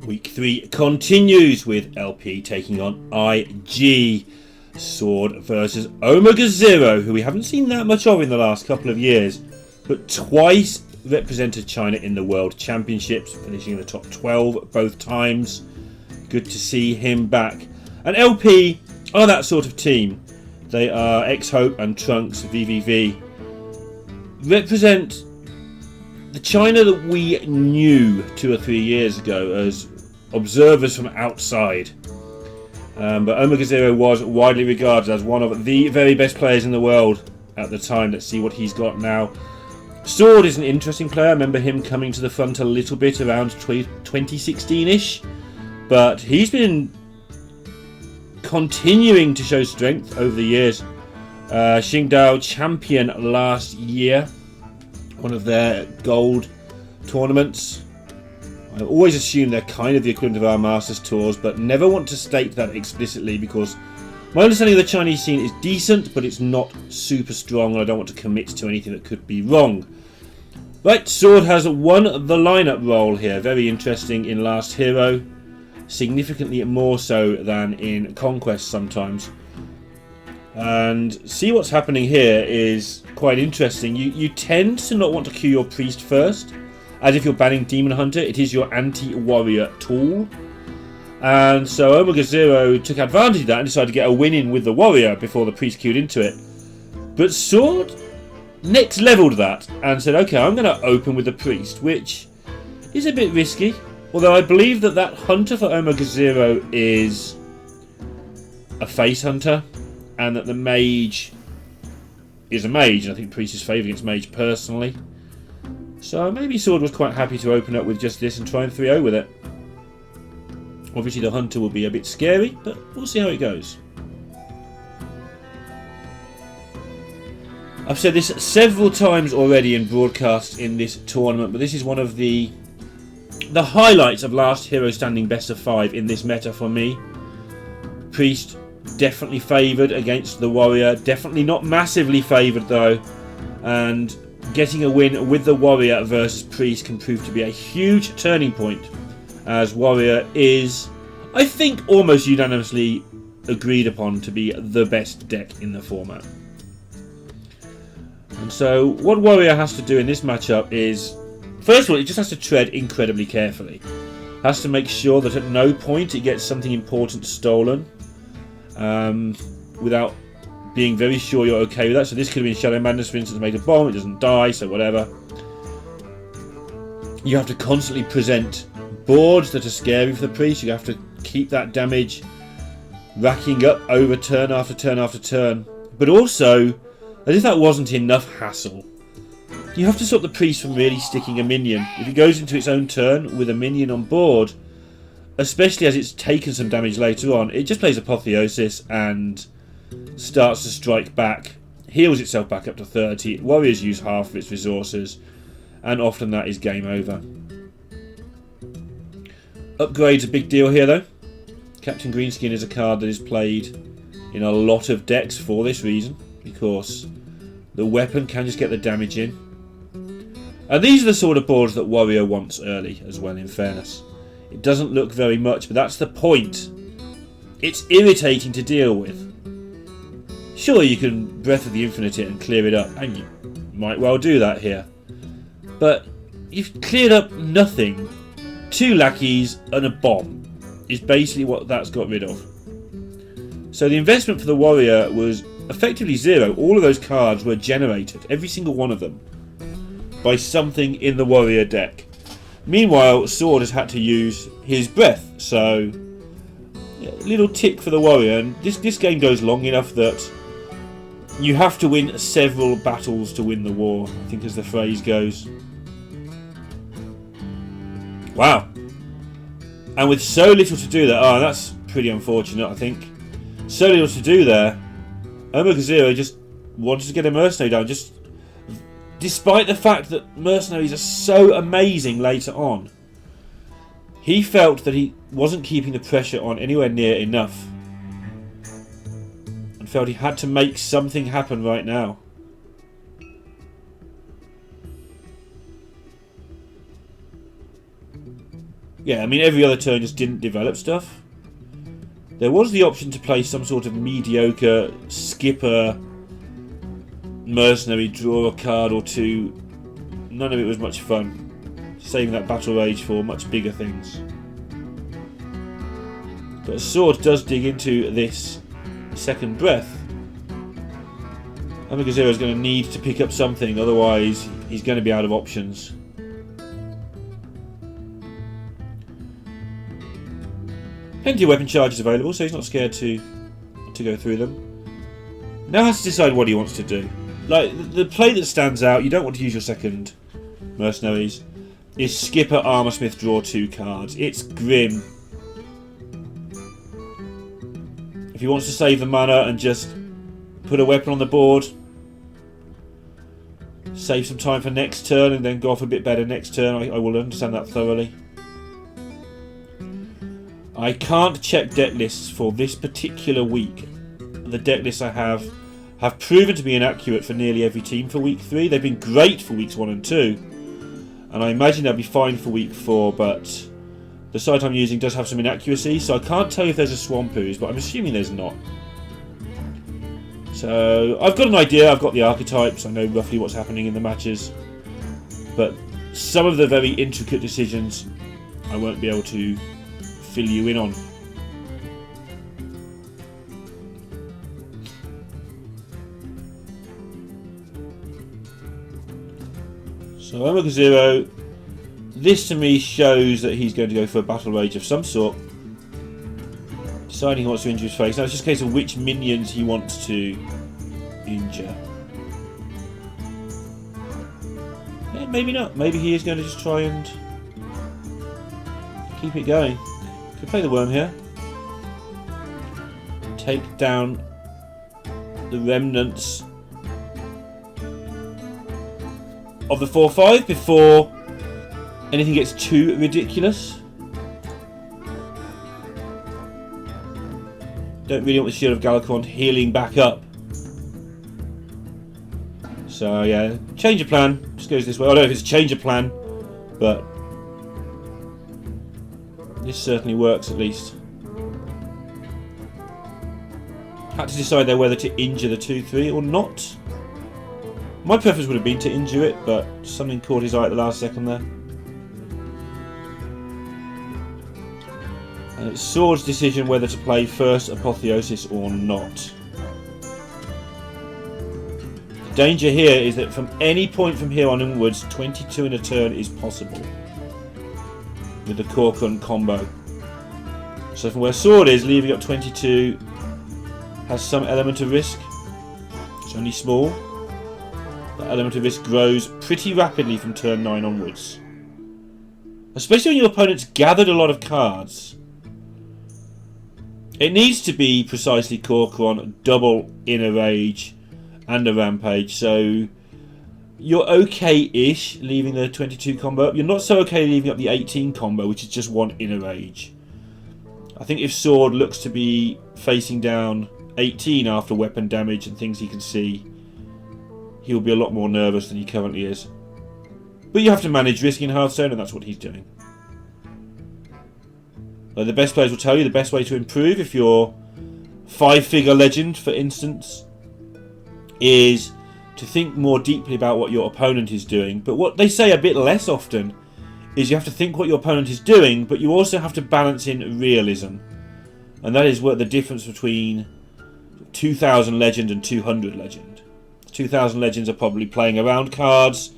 Week 3 continues with LP taking on IG. Sword versus OmegaZero, who we haven't seen that much of in the last couple of years, but twice represented China in the World Championships, finishing in the top 12 both times. Good to see him back. And LP are that sort of team. They are X-Hope and Trunks VVV. Represent the China that we knew 2 or 3 years ago as observers from outside. But OmegaZero was widely regarded as one of the very best players in the world at the time. Let's see what he's got now. Sword is an interesting player. I remember him coming to the front a little bit around 2016-ish. But he's been continuing to show strength over the years. Qingdao champion last year. One of their gold tournaments. I always assume they're kind of the equivalent of our Masters Tours, but never want to state that explicitly because my understanding of the Chinese scene is decent, but it's not super strong, and I don't want to commit to anything that could be wrong. Right, Sword has won the lineup role here. Very interesting in Last Hero. Significantly more so than in Conquest sometimes. And see what's happening here is quite interesting. You tend to not want to queue your Priest first. As if you're banning Demon Hunter, it is your anti-warrior tool. And so OmegaZero took advantage of that and decided to get a win in with the warrior before the priest queued into it. But Sword next leveled that and said, okay, I'm going to open with the priest, which is a bit risky. Although I believe that hunter for OmegaZero is a face hunter, and that the mage is a mage. And I think priest is favoured against mage personally. So maybe Sword was quite happy to open up with just this and try and 3-0 with it. Obviously the hunter will be a bit scary, but we'll see how it goes. I've said this several times already in broadcasts in this tournament, but this is one of the highlights of Last Hero standing best of 5 in this meta for me. Priest definitely favoured against the warrior, definitely not massively favoured though, and getting a win with the warrior versus priest can prove to be a huge turning point, as warrior is, I think, almost unanimously agreed upon to be the best deck in the format. And so what warrior has to do in this matchup is, first of all, it just has to tread incredibly carefully. Has to make sure that at no point it gets something important stolen without being very sure you're okay with that. So this could have been Shadow Madness, for instance, made a bomb, it doesn't die, so whatever. You have to constantly present boards that are scary for the priest. You have to keep that damage racking up over turn after turn after turn. But also, as if that wasn't enough hassle, you have to stop the priest from really sticking a minion. If it goes into its own turn with a minion on board, especially as it's taken some damage later on, it just plays Apotheosis and starts to strike back, heals itself back up to 30. Warriors use half of its resources, and often that is game over. Upgrade's a big deal here though. Captain Greenskin is a card that is played in a lot of decks for this reason, because the weapon can just get the damage in. And these are the sort of boards that Warrior wants early as well, in fairness. It doesn't look very much, but that's the point. It's irritating to deal with. Sure, you can Breath of the Infinite it and clear it up, and you might well do that here. But you've cleared up nothing. 2 lackeys and a bomb is basically what that's got rid of. So the investment for the warrior was effectively zero. All of those cards were generated, every single one of them, by something in the warrior deck. Meanwhile, Sword has had to use his breath, so yeah, a little tick for the warrior. And this game goes long enough that you have to win several battles to win the war, I think, as the phrase goes. Wow. And with so little to do there, that's pretty unfortunate, I think. So little to do there. OmegaZero just wanted to get a mercenary down, just despite the fact that mercenaries are so amazing later on. He felt that he wasn't keeping the pressure on anywhere near enough, and felt he had to make something happen right now. Yeah, I mean, every other turn just didn't develop stuff. There was the option to play some sort of mediocre skipper mercenary, draw a card or two. None of it was much fun. Saving that battle rage for much bigger things. But a sword does dig into this second breath. OmegaZero is going to need to pick up something, otherwise he's going to be out of options. Plenty of weapon charges available, so he's not scared to go through them. Now has to decide what he wants to do. Like, the play that stands out, you don't want to use your second mercenaries, is Skipper Armorsmith, draw 2 cards. It's grim. If he wants to save the mana and just put a weapon on the board, save some time for next turn and then go off a bit better next turn, I will understand that thoroughly. I can't check deck lists for this particular week. The deck lists I have proven to be inaccurate for nearly every team for week 3. They've been great for weeks 1 and 2, and I imagine they'll be fine for week 4, but the site I'm using does have some inaccuracy, so I can't tell you if there's a Swamp Ooze, but I'm assuming there's not. So I've got an idea, I've got the archetypes, I know roughly what's happening in the matches, but some of the very intricate decisions I won't be able to fill you in on. So OmegaZero, this to me shows that he's going to go for a battle rage of some sort. Deciding he wants to injure his face. Now it's just a case of which minions he wants to injure. Yeah, maybe not. Maybe he is going to just try and keep it going. Could play the worm here. Take down the remnants of the 4-5 before anything gets too ridiculous. Don't really want the Shield of Galakond healing back up. So yeah, change of plan. Just goes this way. I don't know if it's a change of plan, but this certainly works at least. Had to decide there whether to injure the 2-3 or not. My preference would have been to injure it, but something caught his eye at the last second there. And it's Sword's decision whether to play first Apotheosis or not. The danger here is that from any point from here on inwards, 22 in a turn is possible with the Korkun combo. So from where Sword is, leaving up 22 has some element of risk. It's only small. That element of risk grows pretty rapidly from turn 9 onwards. Especially when your opponent's gathered a lot of cards. It needs to be precisely Korkun, double Inner Rage and a Rampage. So you're okay-ish leaving the 22 combo up. You're not so okay leaving up the 18 combo, which is just 1 Inner Rage. I think if Sword looks to be facing down 18 after weapon damage and things he can see, he'll be a lot more nervous than he currently is. But you have to manage risk in Hearthstone, and that's what he's doing. The best players will tell you the best way to improve if you're 5-figure legend, for instance, is to think more deeply about what your opponent is doing. But what they say a bit less often is you have to think what your opponent is doing, but you also have to balance in realism. And that is what the difference between 2000 legend and 200 legend. 2000 legends are probably playing around cards,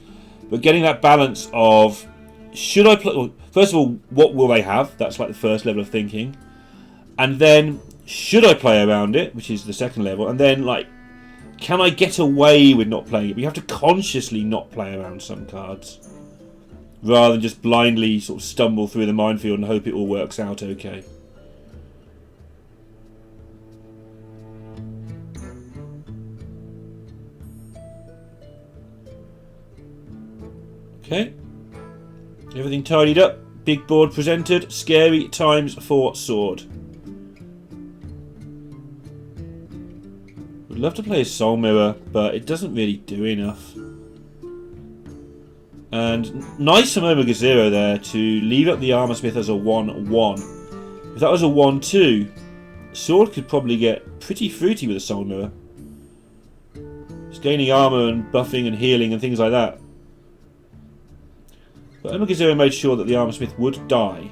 but getting that balance of, should I play? Well, first of all, what will they have? That's like the first level of thinking. And then, should I play around it? Which is the second level. And then, like, can I get away with not playing it? But you have to consciously not play around some cards, rather than just blindly sort of stumble through the minefield and hope it all works out okay. Okay. Everything tidied up. Big board presented. Scary times for Sword. Would love to play a Soul Mirror, but it doesn't really do enough. And nice from OmegaZero there to leave up the Armor Smith as a 1-1. If that was a 1-2, Sword could probably get pretty fruity with a Soul Mirror. It's gaining armor and buffing and healing and things like that. But OmegaZero made sure that the Armor Smith would die.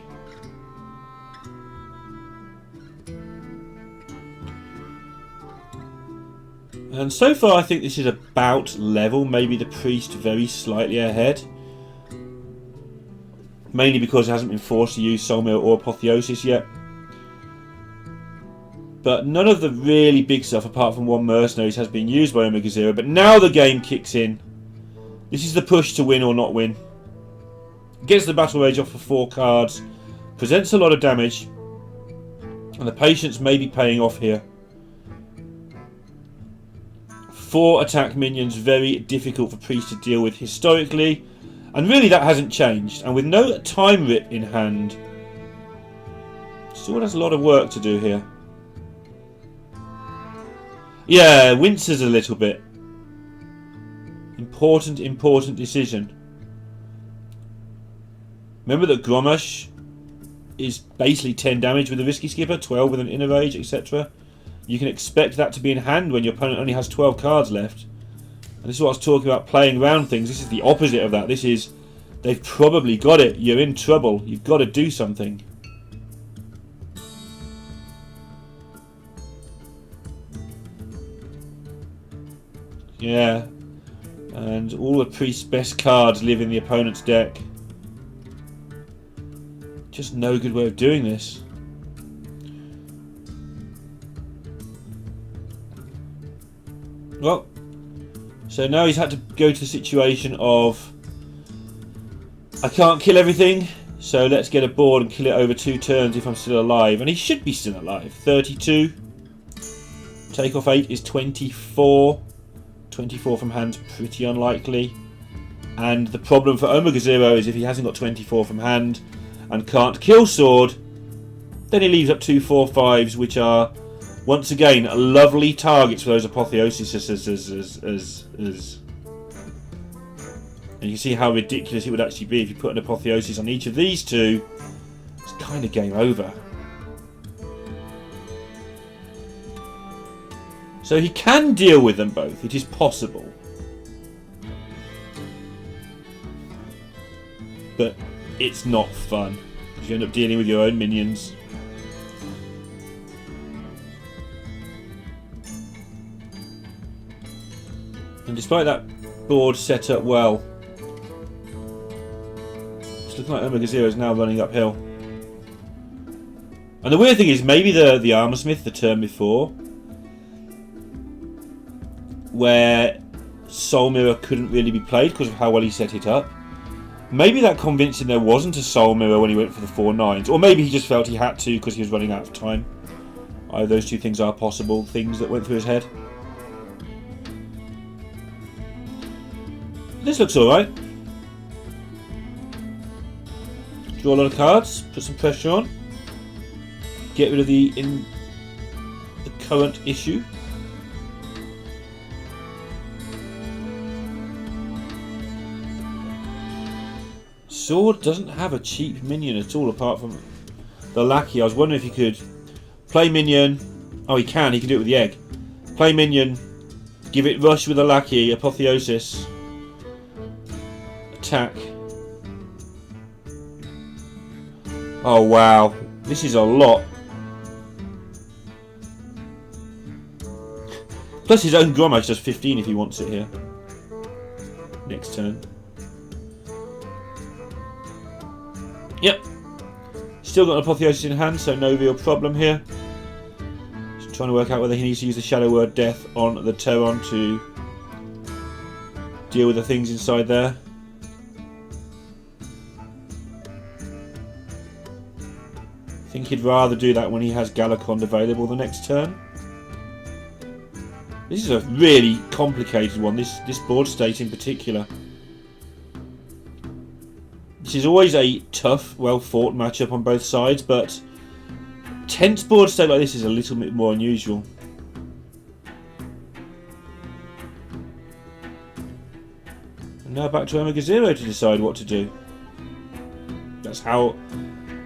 And so far I think this is about level, maybe the Priest very slightly ahead. Mainly because it hasn't been forced to use Soul Mirror or Apotheosis yet. But none of the really big stuff, apart from one Mercenaries, has been used by OmegaZero. But now the game kicks in. This is the push to win or not win. Gets the Battle Rage off for 4 cards. Presents a lot of damage. And the patience may be paying off here. 4 attack minions, very difficult for Priest to deal with historically. And really that hasn't changed. And with no time rip in hand, Sword has a lot of work to do here. Yeah, winces a little bit. Important decision. Remember that Grommash is basically 10 damage with a Risky Skipper, 12 with an Inner Rage, etc. You can expect that to be in hand when your opponent only has 12 cards left. And this is what I was talking about, playing around things. This is the opposite of that. This is, they've probably got it. You're in trouble. You've got to do something. Yeah. And all the Priest's best cards live in the opponent's deck. Just no good way of doing this. Well, so now he's had to go to the situation of, I can't kill everything, so let's get a board and kill it over 2 turns if I'm still alive. And he should be still alive. 32. Take off 8 is 24. 24 from hand's pretty unlikely. And the problem for OmegaZero is if he hasn't got 24 from hand and can't kill Sword, then he leaves up 2 4/5s, which are once again lovely targets for those Apotheosis. And you can see how ridiculous it would actually be if you put an Apotheosis on each of these two. It's kind of game over. So he can deal with them both. It is possible. But it's not fun, because you end up dealing with your own minions. And despite that board set up well, it's looking like OmegaZero is now running uphill. And the weird thing is, maybe the Armor Smith the turn before, where Soul Mirror couldn't really be played because of how well he set it up, maybe that convinced him there wasn't a Soul Mirror when he went for the 4/9s. Or maybe he just felt he had to because he was running out of time. Either those two things are possible things that went through his head. This looks alright. Draw a lot of cards, put some pressure on, get rid of the current issue. Sword doesn't have a cheap minion at all apart from the Lackey. I was wondering if he could play minion. Oh, he can do it with the egg. Play minion, give it rush with a Lackey, Apotheosis, attack. Oh wow, this is a lot. Plus his own Grommash does 15 if he wants it here. Next turn. Yep. Still got an Apotheosis in hand, so no real problem here. Just trying to work out whether he needs to use the Shadow Word Death on the Terron to deal with the things inside there. I think he'd rather do that when he has Galakond available the next turn. This is a really complicated one, this board state in particular. This is always a tough, well-fought matchup on both sides, but tense board state like this is a little bit more unusual. And Now back to OmegaZero to decide what to do. That's how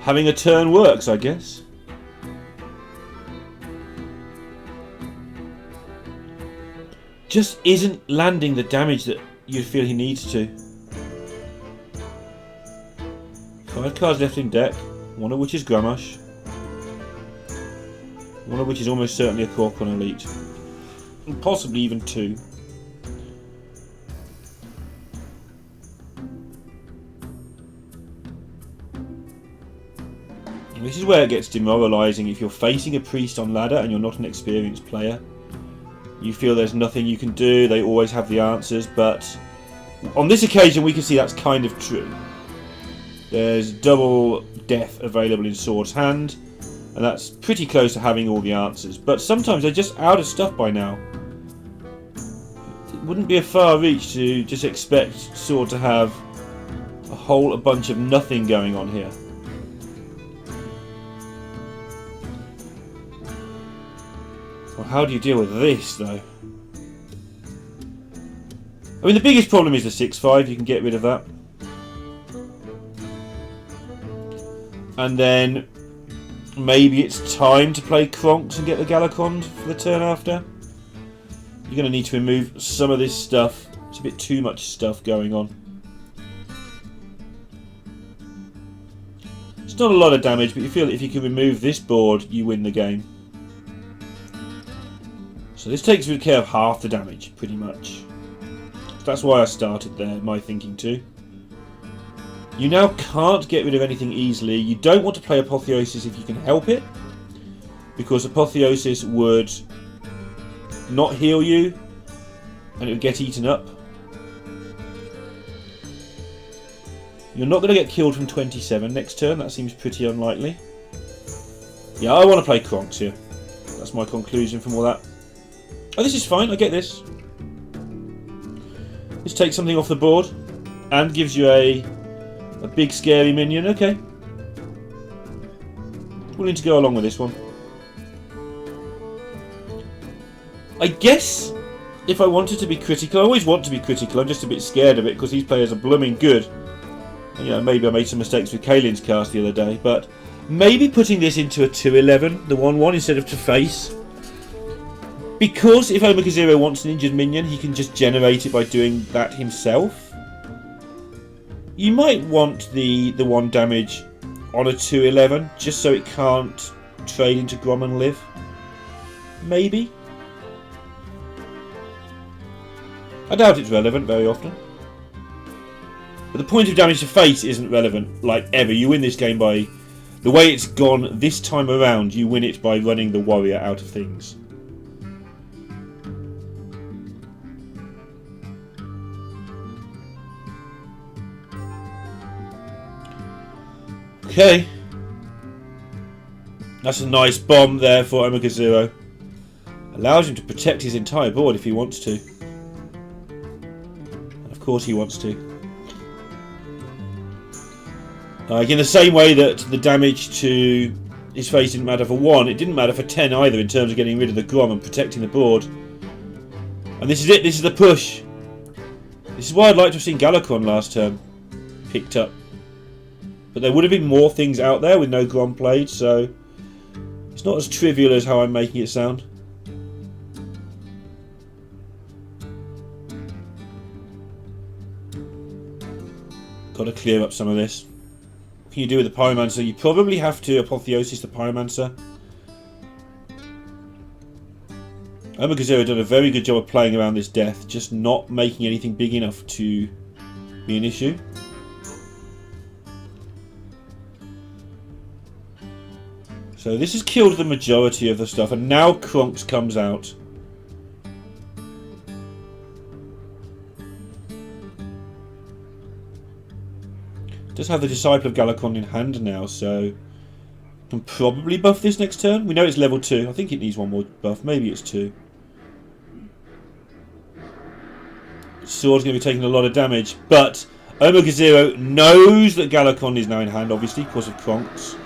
having a turn works, I guess. Just isn't landing the damage that you'd feel he needs to. 5 cards left in deck, one of which is Gramash. One of which is almost certainly a Korkon Elite. And possibly even 2. And this is where it gets demoralising if you're facing a priest on ladder and you're not an experienced player. You feel there's nothing you can do, they always have the answers, but on this occasion we can see that's kind of true. There's double death available in Sword's hand, and that's pretty close to having all the answers, but sometimes they're just out of stuff by now. It wouldn't be a far reach to just expect Sword to have a bunch of nothing going on here. Well, how do you deal with this, though? I mean, the biggest problem is the 6/5. You can get rid of that. And then maybe it's time to play Kronks and get the Galakond for the turn after. You're going to need to remove some of this stuff. It's a bit too much stuff going on. It's not a lot of damage, but you feel that if you can remove this board, you win the game. So this takes good care of half the damage, pretty much. That's why I started there, my thinking too. You now can't get rid of anything easily. You don't want to play Apotheosis if you can help it, because Apotheosis would not heal you and it would get eaten up. You're not going to get killed from 27 next turn, that seems pretty unlikely. Yeah, I want to play Kronks here. That's my conclusion from all that. Oh, this is fine, I get this. This takes something off the board and gives you a big scary minion. Okay. Willing to go along with this one. I guess if I wanted to be critical, I always want to be critical, I'm just a bit scared of it because these players are blooming good. And, you know, maybe I made some mistakes with Kalin's cast the other day, but maybe putting this into a 2/11, the 1/1 instead of to face. Because if OmegaZero wants an injured minion, he can just generate it by doing that himself. You might want the 1 damage on a 2/11, just so it can't trade into Grom and live. Maybe. I doubt it's relevant very often. But the point of damage to face isn't relevant, like ever. You win this game by... The way it's gone this time around, you win it by running the warrior out of things. Okay. That's a nice bomb there for OmegaZero. Allows him to protect his entire board if he wants to. And of course he wants to. In the same way that the damage to his face didn't matter for 1, it didn't matter for 10 either in terms of getting rid of the Grom and protecting the board. And this is it, this is the push. This is why I'd like to have seen Galakon last turn picked up. But there would have been more things out there with no Grom played, so it's not as trivial as how I'm making it sound. Got to clear up some of this. What can you do with the Pyromancer? You probably have to Apotheosis the Pyromancer. OmegaZero done a very good job of playing around this death, just not making anything big enough to be an issue. So this has killed the majority of the stuff, and now Kronks comes out. Does have the Disciple of Galakon in hand now, so can probably buff this next turn. We know it's level 2. I think it needs one more buff. Maybe it's 2. Sword's going to be taking a lot of damage, but OmegaZero knows that Galakon is now in hand, obviously, because of Kronks.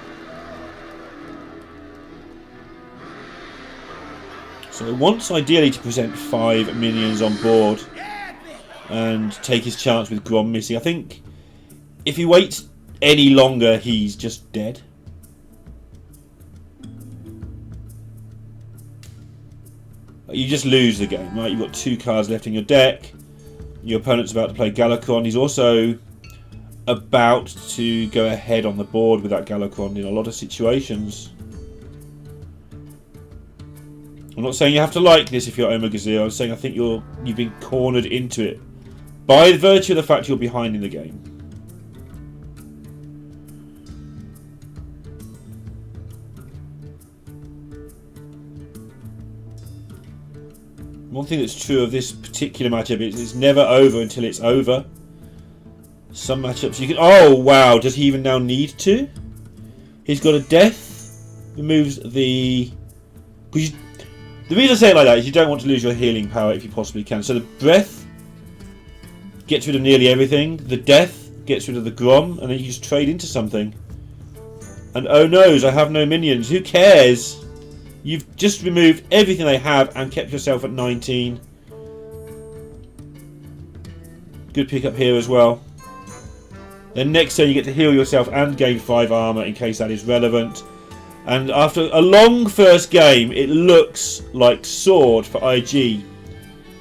So it wants ideally to present 5 minions on board. and take his chance with Grom missing. I think if he waits any longer, he's just dead. You just lose the game, right? You've got 2 cards left in your deck. Your opponent's about to play Galakron. He's also about to go ahead on the board with that Galakron in a lot of situations. I'm not saying you have to like this if you're OmegaZero. I'm saying I think you've been cornered into it by virtue of the fact you're behind in the game. One thing that's true of this particular matchup is it's never over until it's over. Some matchups you can... Oh, wow. Does he even now need to? He's got a death. Removes the... The reason I say it like that is you don't want to lose your healing power if you possibly can. So the breath gets rid of nearly everything. The death gets rid of the Grom. And then you just trade into something. And oh noes, I have no minions. Who cares? You've just removed everything they have and kept yourself at 19. Good pick up here as well. Then next turn you get to heal yourself and gain 5 armor in case that is relevant. And after a long first game, it looks like Sword for IG.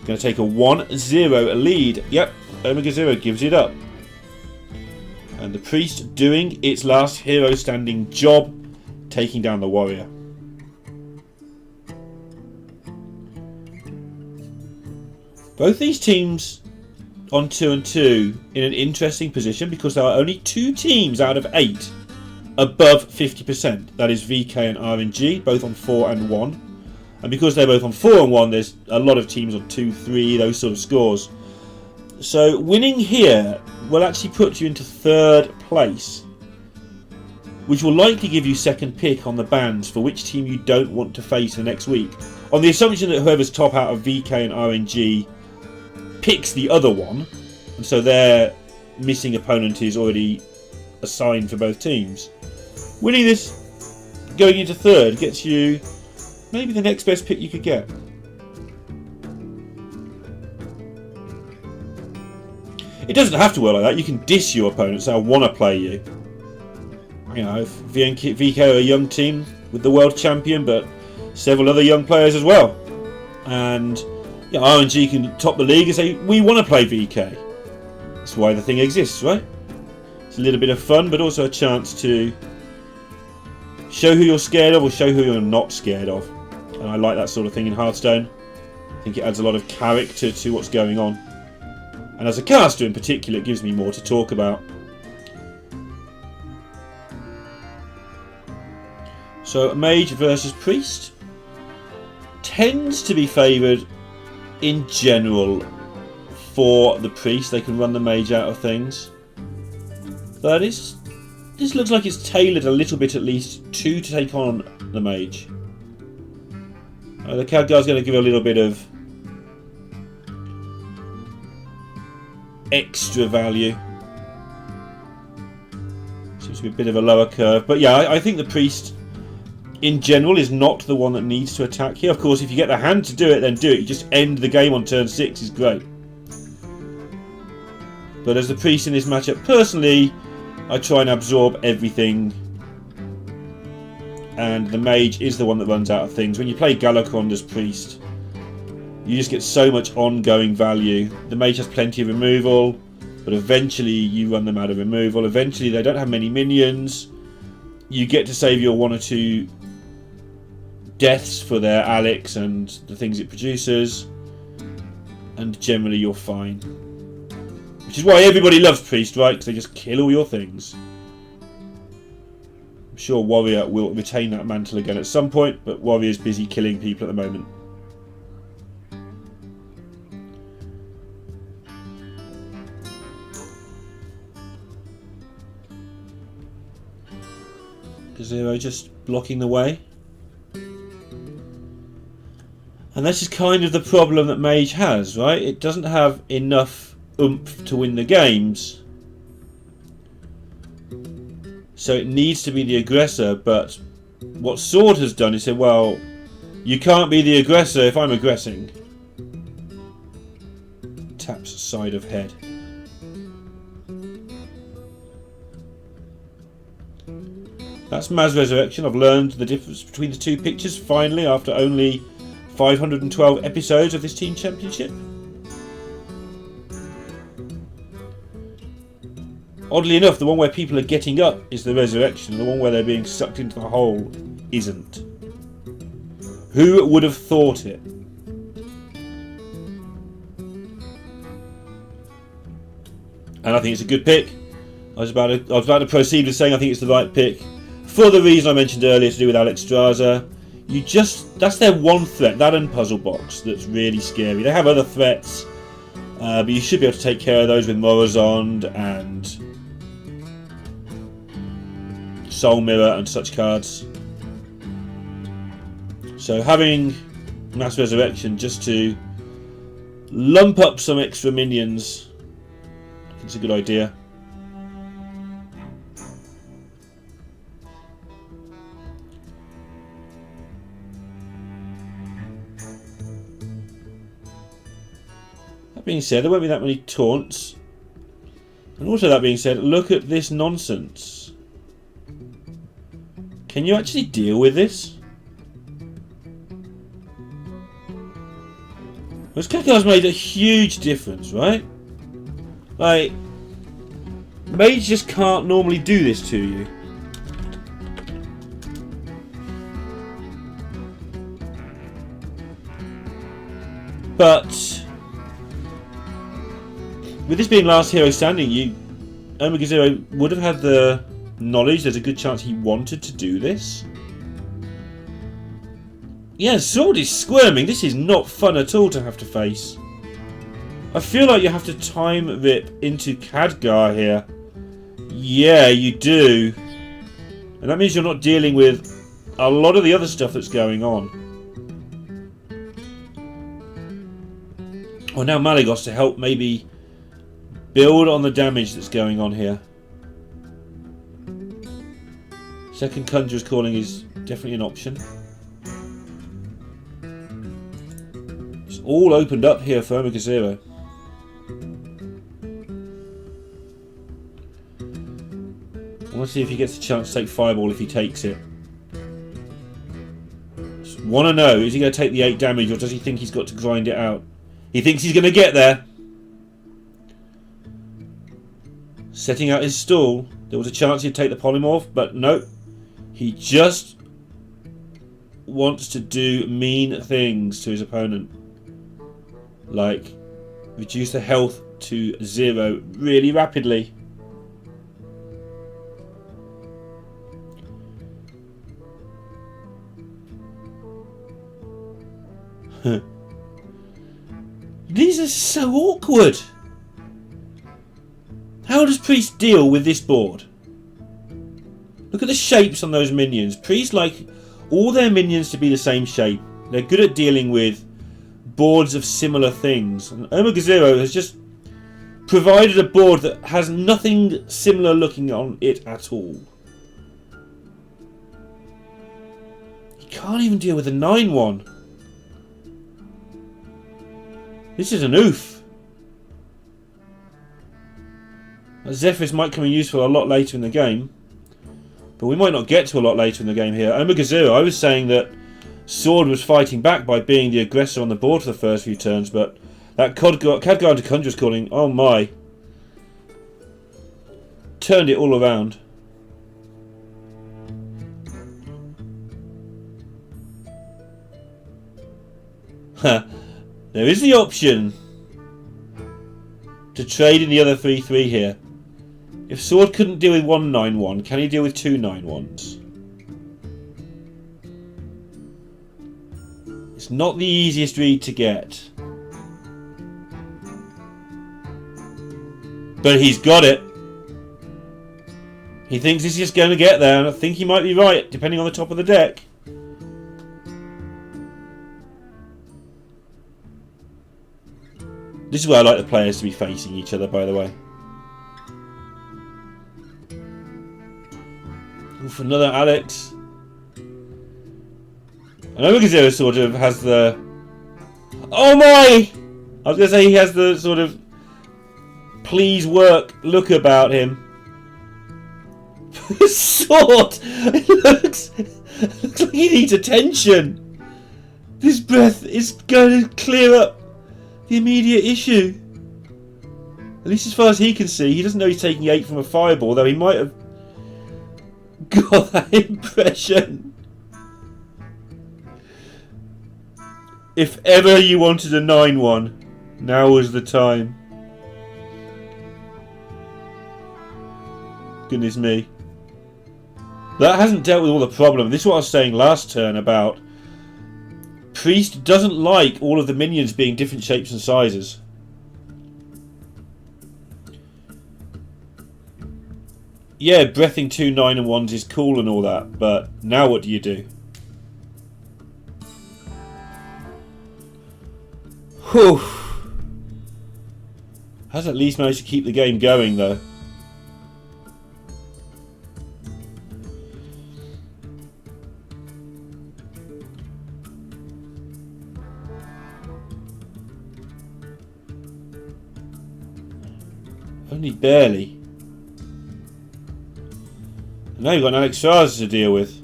Going to take a 1-0 lead. Yep, OmegaZero gives it up. And the Priest doing its last hero standing job, taking down the Warrior. Both these teams on 2 and 2 in an interesting position because there are only 2 teams out of 8 above 50%. That is VK and RNG, both on 4 and 1. And because they're both on 4 and 1, there's a lot of teams on 2, 3, those sort of scores. So winning here will actually put you into 3rd place, which will likely give you 2nd pick on the bans for which team you don't want to face the next week. On the assumption that whoever's top out of VK and RNG picks the other one, and so their missing opponent is already assigned for both teams. Winning this, going into 3rd, gets you maybe the next best pick you could get. It doesn't have to work like that. You can diss your opponent, say I want to play you. You know, if VK are a young team with the world champion, but several other young players as well. And you know, RNG can top the league and say, we want to play VK. That's why the thing exists, right? It's a little bit of fun, but also a chance to show who you're scared of or show who you're not scared of. And I like that sort of thing in Hearthstone. I think it adds a lot of character to what's going on. And as a caster in particular, it gives me more to talk about. So, Mage versus Priest tends to be favoured in general for the Priest. They can run the Mage out of things. But this looks like it's tailored a little bit at least to take on the Mage. The Khadgar's going to give a little bit of extra value. Seems to be a bit of a lower curve. But yeah, I think the Priest in general is not the one that needs to attack here. Of course, if you get the hand to do it, then do it. You just end the game on turn 6 is great. But as the Priest in this matchup, personally, I try and absorb everything. And the Mage is the one that runs out of things. When you play Galakron as Priest, you just get so much ongoing value. The Mage has plenty of removal, but eventually you run them out of removal. Eventually they don't have many minions. You get to save your 1 or 2 deaths for their Alex and the things it produces. And generally you're fine. Which is why everybody loves Priest, right? Because they just kill all your things. I'm sure Warrior will retain that mantle again at some point, but Warrior's busy killing people at the moment. Zero just blocking the way. And this is kind of the problem that Mage has, right? It doesn't have enough oomph to win the games. So it needs to be the aggressor, but what Sword has done is said, well, you can't be the aggressor if I'm aggressing. taps side of head. That's Maz Resurrection. I've learned the difference between the two pictures finally after only 512 episodes of this team championship. Oddly enough, the one where people are getting up is the Resurrection, and the one where they're being sucked into the hole isn't. Who would have thought it? And I think it's a good pick. I was about to proceed with saying I think it's the right pick for the reason I mentioned earlier to do with Alex Straza. That's their one threat, that and Puzzle Box, that's really scary. They have other threats, but you should be able to take care of those with Morozond and Soul Mirror and such cards. So having Mass Resurrection just to lump up some extra minions, I think it's a good idea. That being said, there won't be that many taunts. And also that being said, look at this nonsense. Can you actually deal with this? Those Kakar's made a huge difference, right? Like, Mage just can't normally do this to you. But with this being last hero standing, OmegaZero would have had the knowledge. There's a good chance he wanted to do this. Yeah, Sword is squirming. This is not fun at all to have to face. I feel like you have to time rip into Khadgar here. Yeah, you do. And that means you're not dealing with a lot of the other stuff that's going on. Oh, now Malygos to help maybe build on the damage that's going on here. Second Conjurer's Calling is definitely an option. It's all opened up here for OmegaZero. I want to see if he gets a chance to take Fireball if he takes it. Just want to know, is he going to take the 8 damage or does he think he's got to grind it out? He thinks he's going to get there. Setting out his stall. There was a chance he'd take the Polymorph, but no. He just wants to do mean things to his opponent. Like, reduce the health to 0 really rapidly. These are so awkward. How does Priest deal with this board? Look at the shapes on those minions. Priest like all their minions to be the same shape. They're good at dealing with boards of similar things. And OmegaZero has just provided a board that has nothing similar looking on it at all. He can't even deal with a 9-1. This is an oof. Zephyrs might come in useful a lot later in the game. But we might not get to a lot later in the game here. OmegaZero, I was saying that Sword was fighting back by being the aggressor on the board for the first few turns, but that Khadgar into Conjurer's Calling, oh my. Turned it all around. There is the option to trade in the other 3-3 here. If Sword couldn't deal with 1 9-1, can he deal with 2 9-1s? It's not the easiest read to get. But he's got it. He thinks he's just going to get there, and I think he might be right, depending on the top of the deck. This is where I like the players to be facing each other, by the way. Oof, another Alex. And OmegaZero sort of has the... Oh my! I was going to say he has the sort of please work look about him. Sword! It looks like he needs attention. This breath is going to clear up the immediate issue. At least as far as he can see, he doesn't know he's taking 8 from a fireball, though he might have got that impression. If ever you wanted a 9-1, now was the time. Goodness me. That hasn't dealt with all the problem. This is what I was saying last turn about Priest doesn't like all of the minions being different shapes and sizes. Yeah, breathing 2 9-1s is cool and all that, but now what do you do? Whew. Has at least managed to keep the game going though. Only barely. Now you've got an Alex Straz to deal with.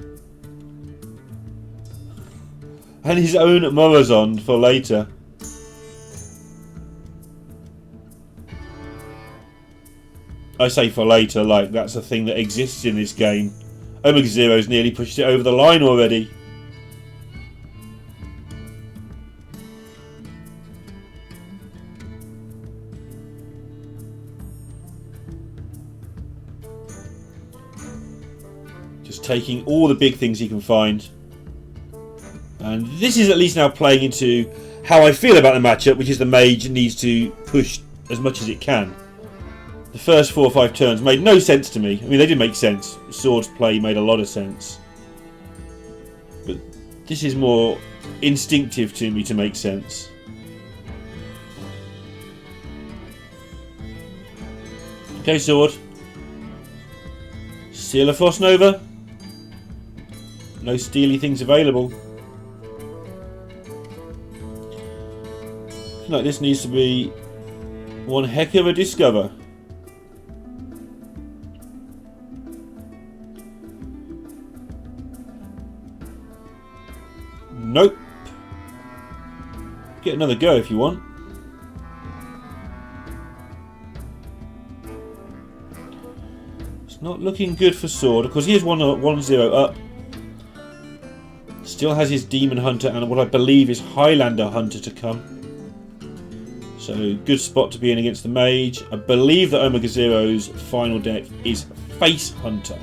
And his own Morozond for later. I say for later, like that's a thing that exists in this game. OmegaZero's nearly pushed it over the line already. Just taking all the big things he can find. And this is at least now playing into how I feel about the matchup, which is the mage needs to push as much as it can. The first 4 or 5 turns made no sense to me. I mean, they did make sense. Sword's play made a lot of sense. But this is more instinctive to me to make sense. Okay, Sword. Seal of Frost Nova. No steely things available. Like this needs to be one heck of a discover. Nope. Get another go if you want. It's not looking good for Sword. Of course, he is 1-0 up. Still has his Demon Hunter and what I believe is Highlander Hunter to come. So, good spot to be in against the Mage. I believe that OmegaZero's final deck is Face Hunter.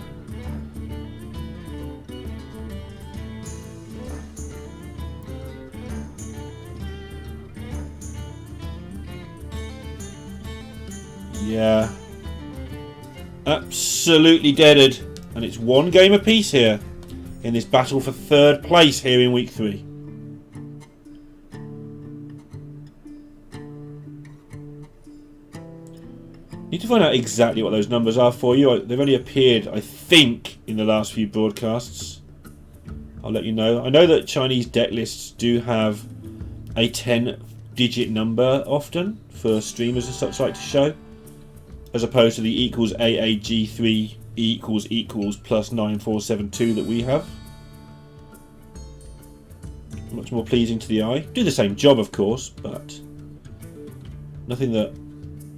Yeah. Absolutely deaded. And it's one game apiece here in this battle for 3rd place here in week 3. Need to find out exactly what those numbers are for you. They've only appeared, I think, in the last few broadcasts. I'll let you know. I know that Chinese deck lists do have a 10-digit number often for streamers and such like to show, as opposed to the equals AAG3 equals plus 9472 that we have. Much more pleasing to the eye. Do the same job, of course, but nothing that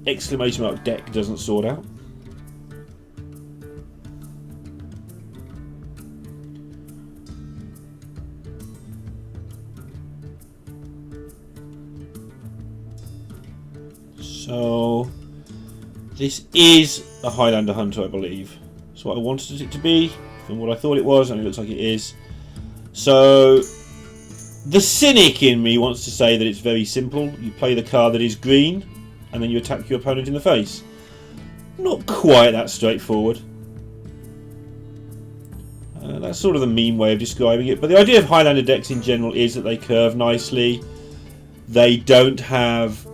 exclamation mark deck doesn't sort out. So this is a Highlander Hunter, I believe. That's what I wanted it to be from what I thought it was, and it looks like it is. So the cynic in me wants to say that it's very simple. You play the card that is green and then you attack your opponent in the face. Not quite that straightforward. That's sort of the meme way of describing it. But the idea of Highlander decks in general is that they curve nicely. They don't have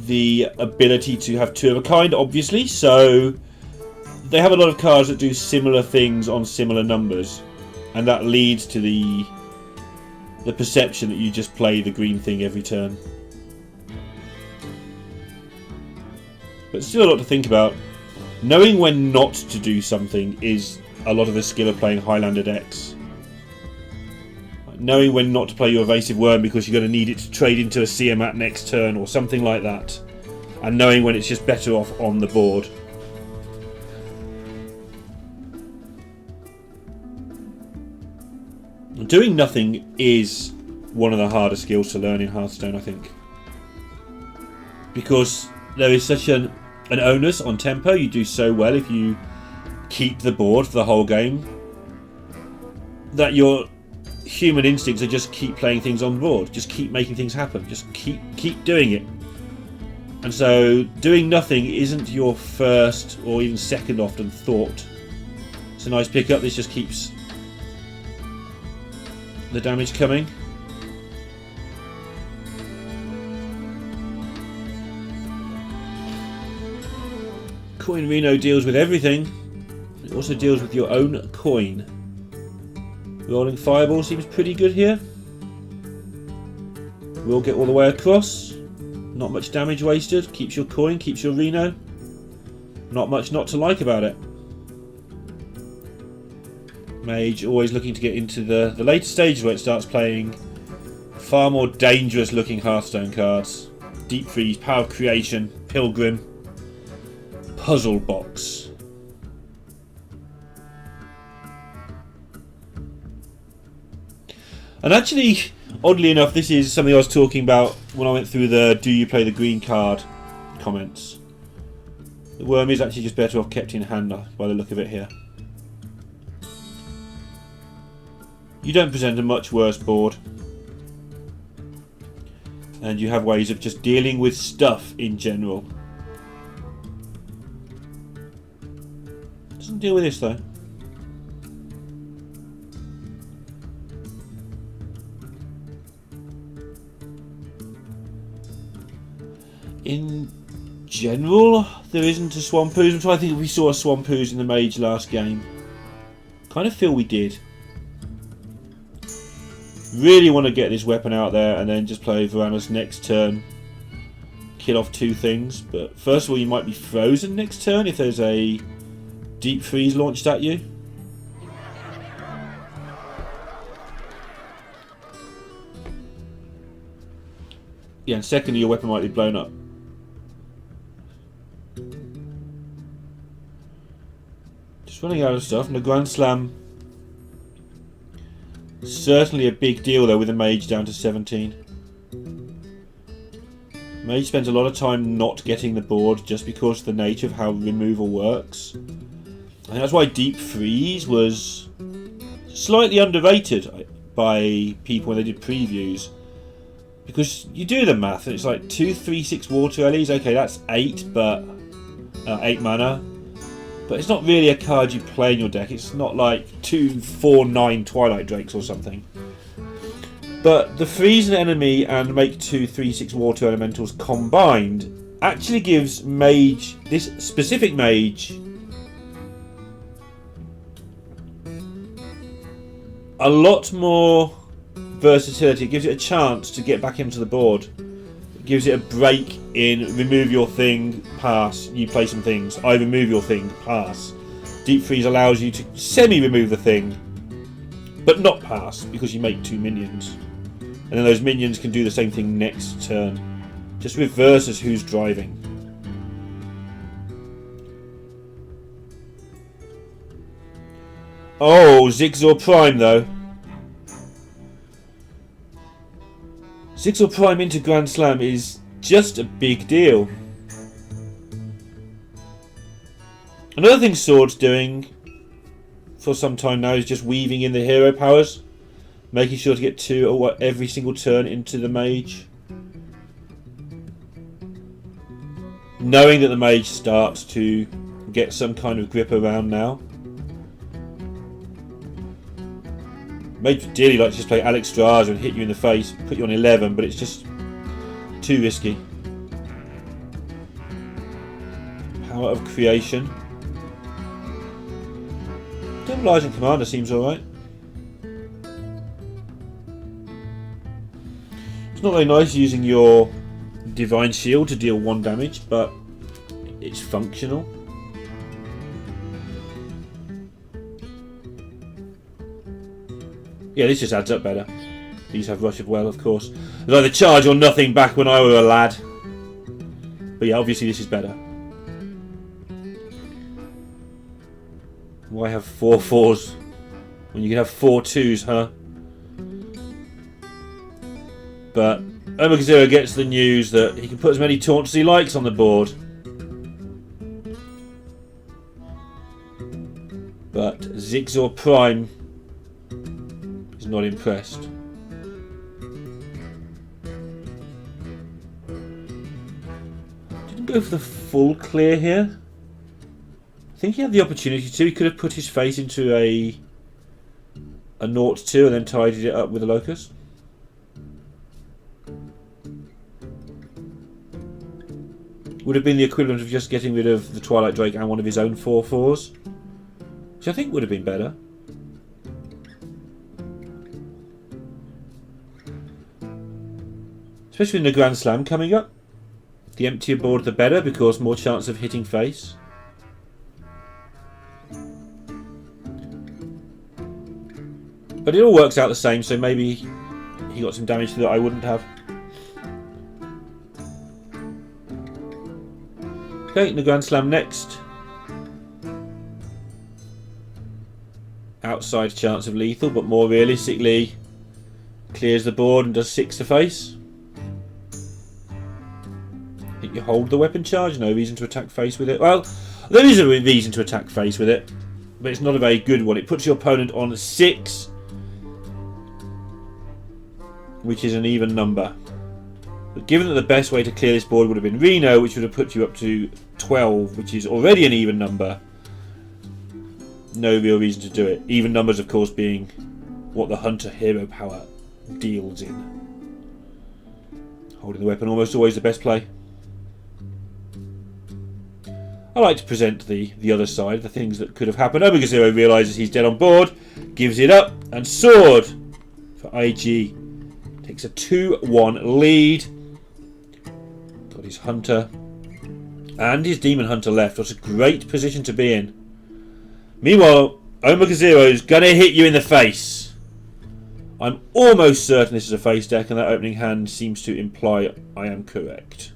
the ability to have 2 of a kind, obviously. So they have a lot of cards that do similar things on similar numbers. And that leads to the perception that you just play the green thing every turn. But still a lot to think about. Knowing when not to do something is a lot of the skill of playing Highlander decks. Knowing when not to play your Evasive Worm because you're going to need it to trade into a Tiamat next turn or something like that. And knowing when it's just better off on the board. Doing nothing is one of the harder skills to learn in Hearthstone, I think. Because there is such an onus on tempo. You do so well if you keep the board for the whole game that your human instincts are just keep playing things on board, just keep making things happen, just keep doing it. And so doing nothing isn't your first or even second often thought. It's a nice pickup. This just keeps the damage coming. Coin Reno deals with everything. It also deals with your own coin. Rolling Fireball seems pretty good here. We'll get all the way across. Not much damage wasted. Keeps your coin, keeps your Reno. Not much not to like about it. Mage always looking to get into the later stages where it starts playing far more dangerous looking Hearthstone cards. Deep Freeze, Power of Creation, Pilgrim, Puzzle Box. And actually, oddly enough, this is something I was talking about when I went through the do you play the green card comments. The worm is actually just better off kept in hand by the look of it here. You don't present a much worse board. And you have ways of just dealing with stuff in general. Doesn't deal with this though. In general, there isn't a Swampoos. I'm trying to think if we saw a Swampoos in the Mage last game. Kind of feel we did. Really want to get this weapon out there and then just play Varana's next turn. Kill off two things. But first of all, you might be frozen next turn if there's a Deep Freeze launched at you. Yeah, and secondly, your weapon might be blown up. Just running out of stuff. And the Grand Slam, certainly a big deal though with the Mage down to 17. Mage spends a lot of time not getting the board just because of the nature of how removal works. And that's why Deep Freeze was slightly underrated by people when they did previews. Because you do the math, and it's like 2, 3, 6 water Ellies. Okay, that's 8, but 8 mana. But it's not really a card you play in your deck. It's not like 2, 4, 9 Twilight Drakes or something. But the freeze an enemy and make 2, 3, 6 water elementals combined actually gives Mage, this specific Mage, a lot more versatility. It gives it a chance to get back into the board. It gives it a break in remove your thing, pass, you play some things. I remove your thing, pass. Deep Freeze allows you to semi-remove the thing, but not pass because you make 2 minions. And then those minions can do the same thing next turn. Just reverses who's driving. Oh, Zigzor Prime though. Zigzor Prime into Grand Slam is just a big deal. Another thing Sword's doing for some time now is just weaving in the hero powers. Making sure to get 2 every single turn into the Mage. Knowing that the Mage starts to get some kind of grip around now. Mage would dearly like to just play Alex Straza and hit you in the face, put you on 11, but it's just too risky. Power of Creation. Demolizing Commander seems alright. It's not very nice using your Divine Shield to deal 1 damage, but it's functional. Yeah, this just adds up better. These have Rush of Well, of course. It's either charge or nothing back when I was a lad. But yeah, obviously this is better. Why have 4 4s when you can have 4 2s, huh? But OmegaZero gets the news that he can put as many taunts as he likes on the board. But Zigzor Prime is not impressed. Didn't go for the full clear here. I think he had the opportunity to. He could have put his face into a 0-2 and then tidied it up with a locust. Would have been the equivalent of just getting rid of the Twilight Drake and one of his own 4 4s. Which I think would have been better. Especially in the Grand Slam coming up. The emptier board the better, because more chance of hitting face. But it all works out the same, so maybe he got some damage that I wouldn't have. Okay, in the Grand Slam next. Outside chance of lethal, but more realistically clears the board and does 6 to face. I think you hold the weapon charge, no reason to attack face with it. Well, there is a reason to attack face with it, but it's not a very good one. It puts your opponent on 6, which is an even number. But given that the best way to clear this board would have been Reno, which would have put you up to 12, which is already an even number, no real reason to do it. Even numbers, of course, being what the Hunter hero power deals in. Holding the weapon almost always the best play. I like to present the other side, the things that could have happened. OmegaZero realises he's dead on board, gives it up, and sword for IG. Takes a 2-1 lead. Got his Hunter and his Demon Hunter left. What a great position to be in. Meanwhile, OmegaZero is going to hit you in the face. I'm almost certain this is a face deck, and that opening hand seems to imply I am correct.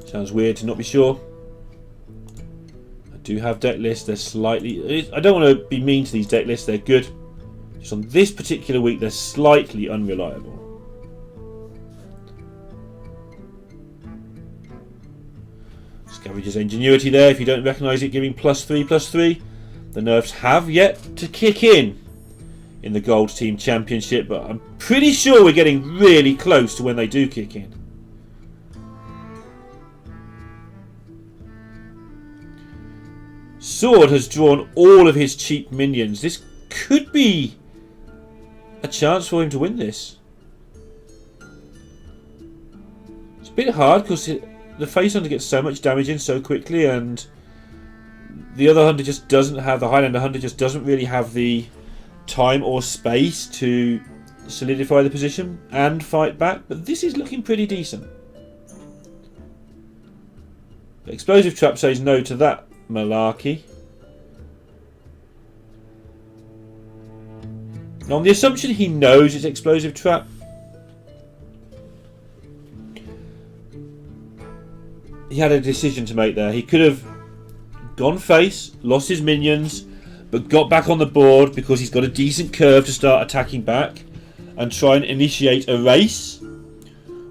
Sounds weird to not be sure. I do have deck lists. They're slightly... I don't want to be mean to these deck lists. They're good. Just on this particular week, they're slightly unreliable. Scavenger's Ingenuity there. If you don't recognise it, giving +3/+3. The nerfs have yet to kick in the Gold Team Championship, but I'm pretty sure we're getting really close to when they do kick in. Sword has drawn all of his cheap minions. This could be a chance for him to win this. It's a bit hard because the face hunter gets so much damage in so quickly, and the other hunter just doesn't have, the Highlander hunter just doesn't really have the time or space to solidify the position and fight back. But this is looking pretty decent. But Explosive Trap says no to that malarkey. Now, on the assumption he knows it's Explosive Trap, he had a decision to make there. He could have gone face, lost his minions, but got back on the board because he's got a decent curve to start attacking back and try and initiate a race.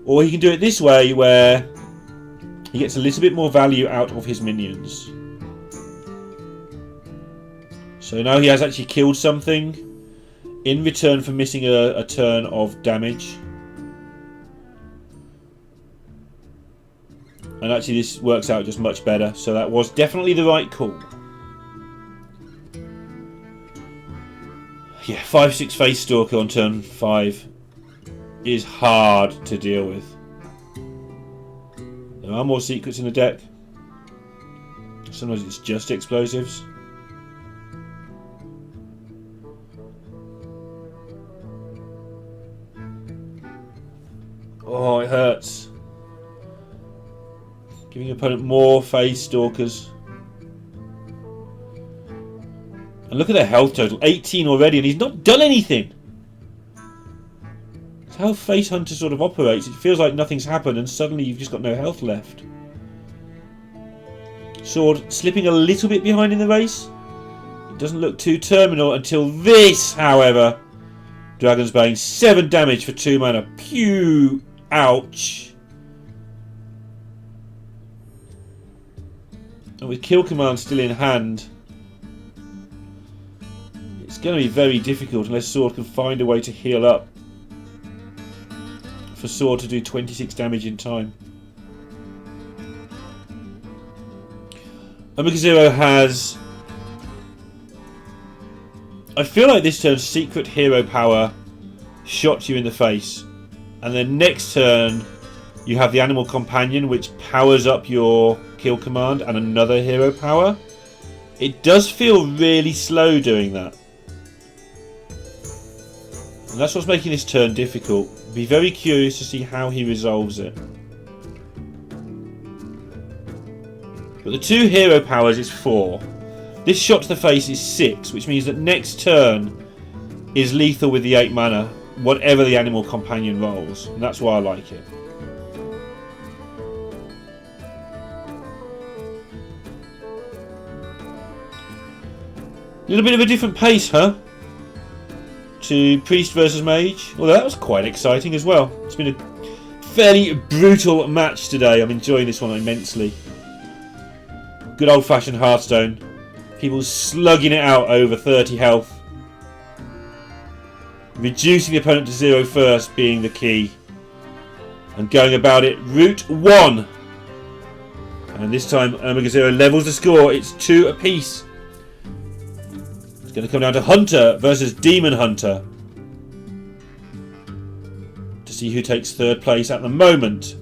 Or he can do it this way, where he gets a little bit more value out of his minions. So now he has actually killed something in return for missing a turn of damage. And actually this works out just much better. So that was definitely the right call. Yeah, 5/6 Face Stalker on turn 5 is hard to deal with. There are more secrets in the deck. Sometimes it's just explosives. Oh, it hurts. Giving your opponent more face stalkers. And look at their health total. 18 already, and he's not done anything. That's how Face Hunter sort of operates. It feels like nothing's happened, and suddenly you've just got no health left. Sword slipping a little bit behind in the race. It doesn't look too terminal until this, however. Dragon's Bane, 7 damage for 2 mana. Pew! Ouch! And with kill command still in hand, it's going to be very difficult unless Sword can find a way to heal up for Sword to do 26 damage in time. OmegaZero has... I feel like this turn's secret hero power shot you in the face. And then next turn you have the animal companion which powers up your kill command and another hero power. It does feel really slow doing that. And that's what's making this turn difficult. Be very curious to see how he resolves it. But the 2 hero powers is 4. This shot to the face is 6, which means that next turn is lethal with the 8 mana, whatever the animal companion rolls. And that's why I like it. A little bit of a different pace, huh? To Priest versus Mage. Well, that was quite exciting as well. It's been a fairly brutal match today. I'm enjoying this one immensely. Good old-fashioned Hearthstone. People slugging it out over 30 health. Reducing the opponent to 0 first being the key. And going about it route 1. And this time OmegaZero levels the score. It's 2 apiece. It's going to come down to Hunter versus Demon Hunter. To see who takes 3rd place at the moment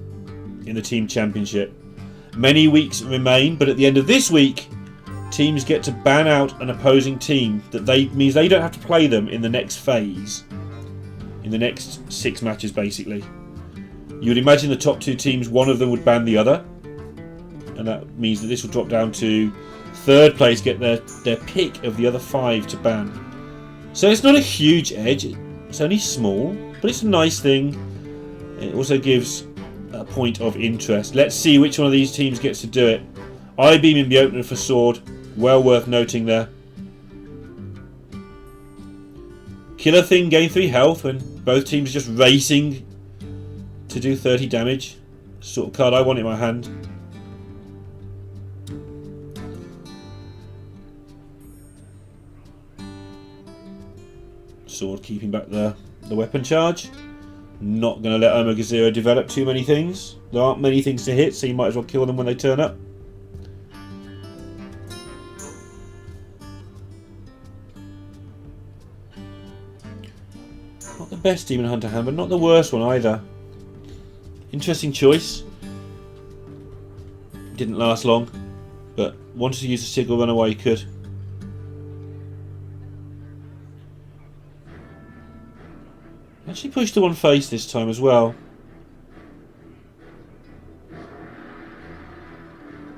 in the team championship. Many weeks remain, but at the end of this week, teams get to ban out an opposing team. That means they don't have to play them in the next phase. In the next 6 matches, basically. You would imagine the top 2 teams, one of them would ban the other. And that means that this will drop down to 3rd place, get their pick of the other 5 to ban. So it's not a huge edge. It's only small, but it's a nice thing. It also gives a point of interest. Let's see which one of these teams gets to do it. I-Beam in the opener for Sword. Well worth noting there. Killer Thing gain 3 health when both teams are just racing to do 30 damage. Sort of card I want in my hand. Sword keeping back the weapon charge. Not going to let OmegaZero develop too many things. There aren't many things to hit, so you might as well kill them when they turn up. Not the best Demon Hunter hand, but not the worst one either. Interesting choice. Didn't last long, but wanted to use the Sigil run away, could. Actually pushed the one face this time as well.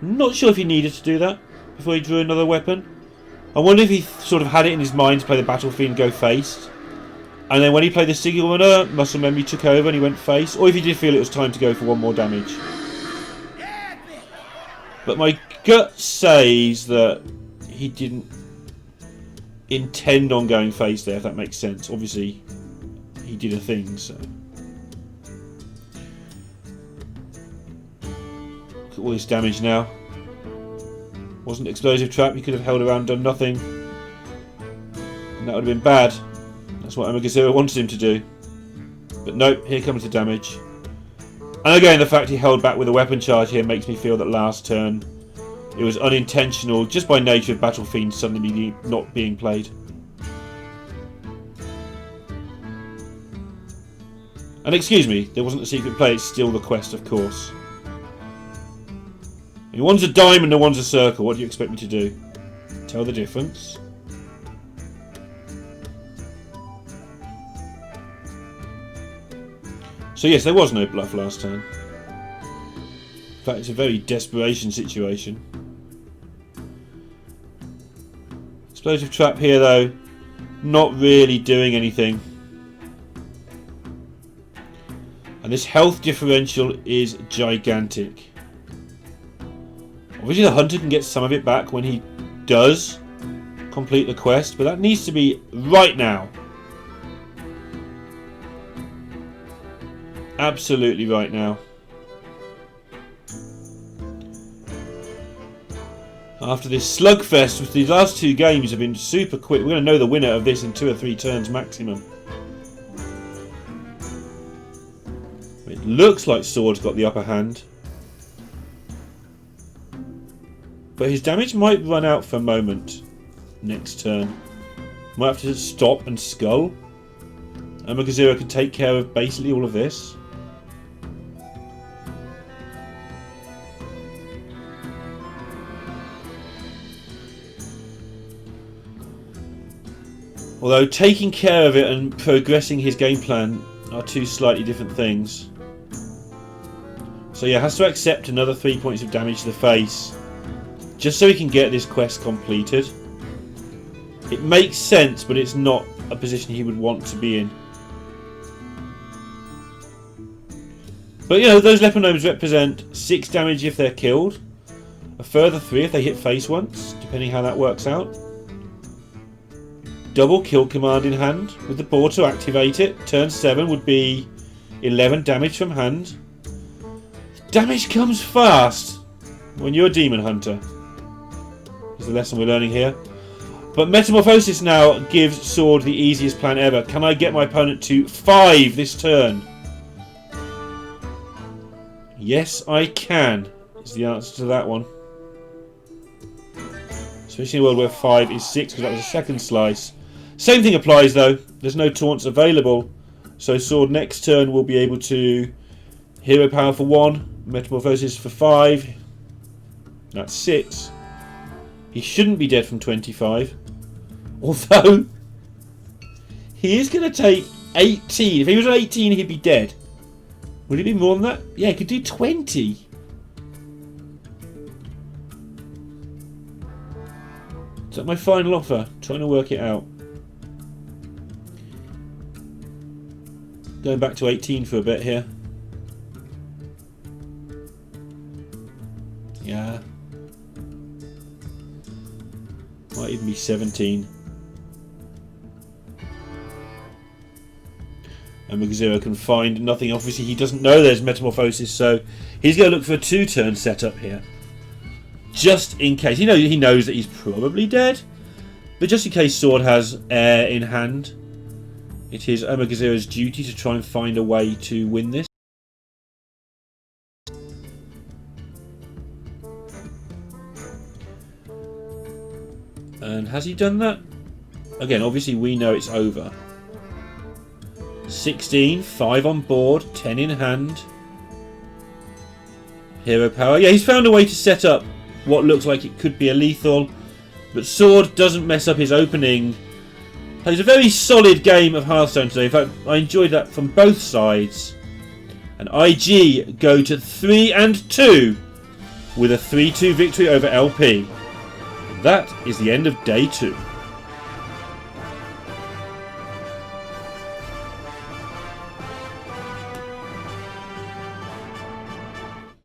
Not sure if he needed to do that before he drew another weapon. I wonder if he sort of had it in his mind to play the Battle Fiend go face. And then when he played the Sigil runner, muscle memory took over and he went face. Or if he did feel it was time to go for 1 more damage. But my gut says that he didn't intend on going face there, if that makes sense. Obviously, he did a thing, so. Look at all this damage now. Wasn't explosive trap, he could have held around, done nothing. And that would have been bad. That's what OmegaZero wanted him to do. But nope, here comes the damage. And again, the fact he held back with a weapon charge here makes me feel that last turn it was unintentional, just by nature of Battle Fiend suddenly not being played. And excuse me, there wasn't a secret play, it's still the quest, of course. I mean, one's a diamond and one's a circle, what do you expect me to do? Tell the difference? So yes, there was no bluff last turn. fact, it's a very desperation situation. Explosive trap here, though, not really doing anything. And this health differential is gigantic. Obviously the hunter can get some of it back when he does complete the quest, but that needs to be right now. Absolutely right now. After this slugfest, with these last 2 games have been super quick, we're going to know the winner of this in 2 or 3 turns maximum. It looks like Sword's got the upper hand. But his damage might run out for a moment next turn. Might have to stop and skull. OmegaZero can take care of basically all of this. Although taking care of it and progressing his game plan are 2 slightly different things. So yeah, has to accept another 3 points of damage to the face, just so he can get this quest completed. It makes sense, but it's not a position he would want to be in. But you know, those leper gnomes represent 6 damage if they're killed, a further 3 if they hit face once, depending how that works out. Double kill command in hand with the board to activate it. Turn 7 would be 11 damage from hand. Damage comes fast when you're a demon hunter. Is the lesson we're learning here. But Metamorphosis now gives Sword the easiest plan ever. Can I get my opponent to 5 this turn? Yes, I can, is the answer to that one. Especially in a world where 5 is 6, because that was a second slice. Same thing applies though. There's no taunts available. So Sword next turn will be able to Hero Power for 1, Metamorphosis for 5. That's 6. He shouldn't be dead from 25. Although, he is going to take 18. If he was on 18, he'd be dead. Would it be more than that? Yeah, he could do 20. Is that my final offer? Trying to work it out. Going back to 18 for a bit here. Yeah. Might even be 17. OmegaZero can find nothing. Obviously, he doesn't know there's Metamorphosis, so he's going to look for a 2-turn setup here. Just in case. He knows that he's probably dead, but just in case Sword has air in hand, it is OmegaZero's duty to try and find a way to win this. And has he done that? Again, obviously we know it's over. 16, 5 on board, 10 in hand. Hero Power. Yeah, he's found a way to set up what looks like it could be a lethal, but Sword doesn't mess up his opening. Plays a very solid game of Hearthstone today. In fact, I enjoyed that from both sides. And IG go to 3-2 with a 3-2 victory over LP. That is the end of day 2.